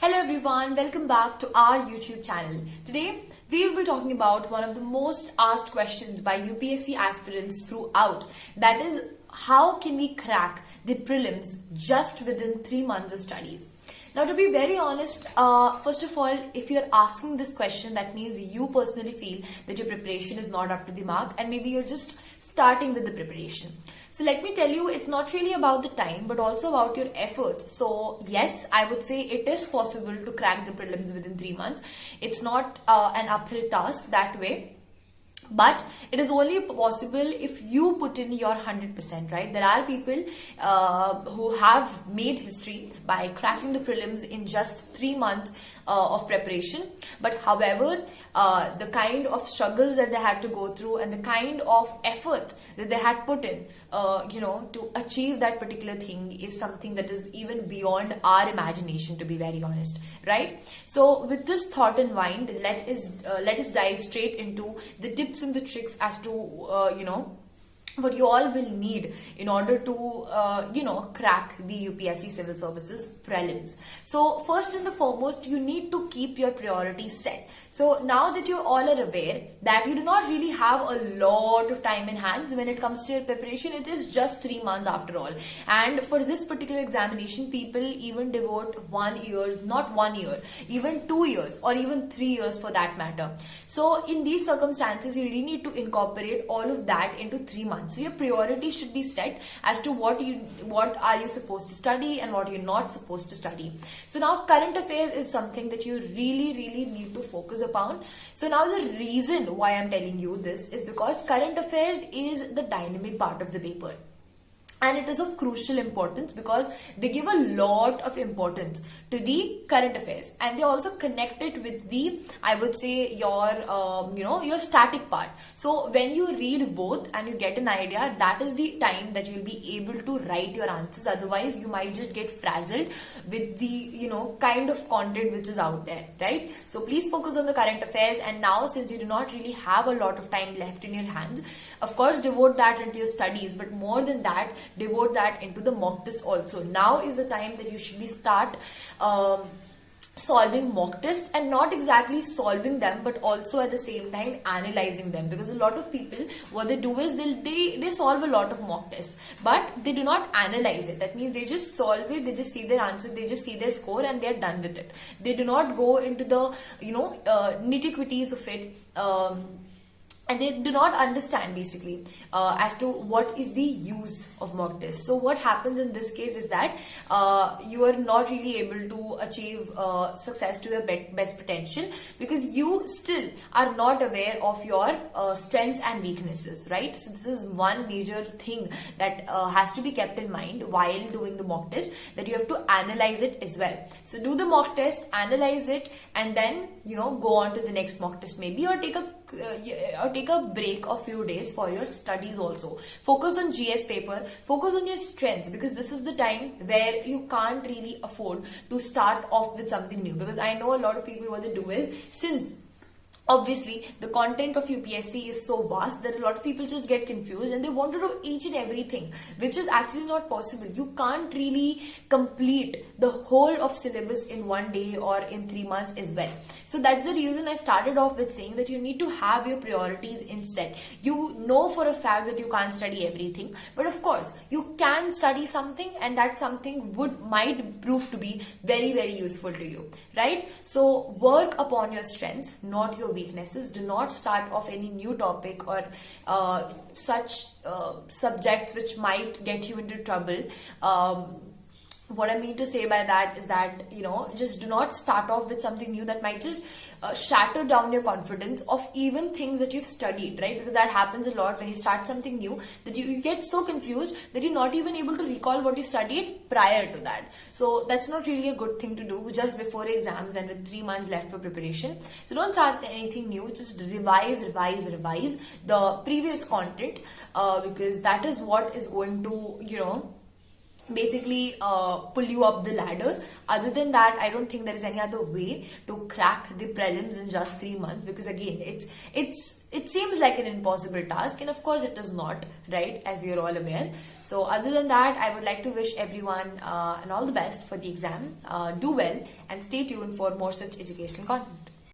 Hello everyone, welcome back to our YouTube channel. Today we will be talking about one of the most asked questions by UPSC aspirants throughout. That is, how can we crack the prelims just within 3 months of studies? Now, to be very honest, first of all, if you're asking this question, that means you personally feel that your preparation is not up to the mark and maybe you're just starting with the preparation. So let me tell you, it's not really about the time, but also about your efforts. So yes, I would say it is possible to crack the prelims within 3 months. It's not an uphill task that way. But it is only possible if you put in your 100%, right? There are people who have made history by cracking the prelims in just 3 months of preparation. But however, the kind of struggles that they had to go through and the kind of effort that they had put in, to achieve that particular thing is something that is even beyond our imagination, to be very honest, right? So with this thought in mind, let us dive straight into the tips and the tricks as to what you all will need in order to crack the UPSC Civil Services prelims. So first and the foremost, you need to keep your priorities set. So now that you all are aware that you do not really have a lot of time in hands when it comes to your preparation, it is just 3 months after all. And for this particular examination, people even devote 1 year, not 1 year, even 2 years or even 3 years for that matter. So in these circumstances, you really need to incorporate all of that into 3 months. So your priorities should be set as to what are you supposed to study and what you're not supposed to study. So now current affairs is something that you really need to focus upon. So now the reason why I'm telling you this is because current affairs is the dynamic part of the paper. And it is of crucial importance because they give a lot of importance to the current affairs, and they also connect it with the, I would say, your static part. So when you read both and you get an idea, that is the time that you'll be able to write your answers. Otherwise, you might just get frazzled with the kind of content which is out there, right? So please focus on the current affairs. And now, since you do not really have a lot of time left in your hands, of course, devote that into your studies. But more than that, devote that into the mock test also. Now is the time that you should be start solving mock tests, and not exactly solving them, but also at the same time analyzing them, because a lot of people, what they do is they solve a lot of mock tests, but they do not analyze it. That means they just solve it, they just see their answer, they just see their score, and they are done with it. They do not go into the nitty-gritties of it. And they do not understand basically as to what is the use of mock test. So what happens in this case is that you are not really able to achieve success to your best potential, because you still are not aware of your strengths and weaknesses, right? So this is one major thing that has to be kept in mind while doing the mock test, that you have to analyze it as well. So do the mock test, analyze it, and then go on to the next mock test maybe, or take a break of few days for your studies also. Focus on GS paper, focus on your strengths, because this is the time where you can't really afford to start off with something new. Because I know a lot of people, what they do is, since obviously the content of UPSC is so vast that a lot of people just get confused and they want to do each and everything, which is actually not possible. You can't really complete the whole of syllabus in 1 day or in 3 months as well. So that's the reason I started off with saying that you need to have your priorities in set. You know for a fact that you can't study everything, but of course you can study something, and that something might prove to be very useful to you, right? So work upon your strengths, not your weaknesses. Do not start off any new topic or such subjects which might get you into trouble. What I mean to say by that is that, just do not start off with something new that might just shatter down your confidence of even things that you've studied, right? Because that happens a lot when you start something new, that you get so confused that you're not even able to recall what you studied prior to that. So that's not really a good thing to do just before exams and with 3 months left for preparation. So don't start anything new, just revise the previous content, because that is what is going to, basically pull you up the ladder. Other than that, I don't think there is any other way to crack the prelims in just 3 months, because again, it seems like an impossible task, and of course it is not, right, as we are all aware. So other than that, I would like to wish everyone and all the best for the exam. Do well and stay tuned for more such educational content.